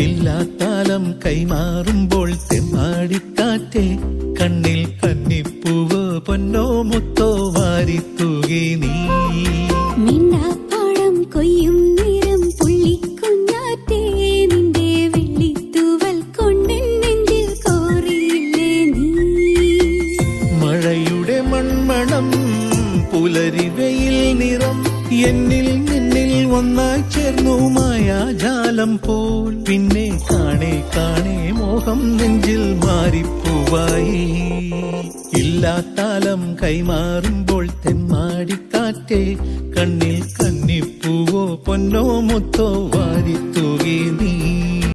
ഇല്ലാത്താലം കൈമാറുമ്പോൾ തെമ്മാടിക്കാറ്റേ കണ്ണിൽ കന്നിപ്പൂവോ പൊന്നോ മുത്തോ വാരിത്തൂകി നീ. മിണ്ടാപ്പാടം കൊയ്യും നേരം പുള്ളിക്കുഞ്ഞാറ്റേ നിന്റെ വെള്ളിത്തൂവൽ കൊണ്ടെൻ നെഞ്ചിൽ കോറിയില്ലേ നീ. മഴയുടെ മൺമണം പുലരി വെയിൽ നിറം എന്നിൽ നിന്നിൽ ഒന്നായി ചേർന്നു മായാജാലം പോൽ. പിന്നെ കാണേ കാണേ മോഹം നെഞ്ചിൽ മാറിപ്പൂവായി. ഇല്ലാത്താലം കൈമാറുമ്പോൾ തെമ്മാടിക്കാറ്റേ കണ്ണിൽ കന്നിപ്പൂവോ പൊന്നോ മുത്തോ വാരിത്തൂകി നീ.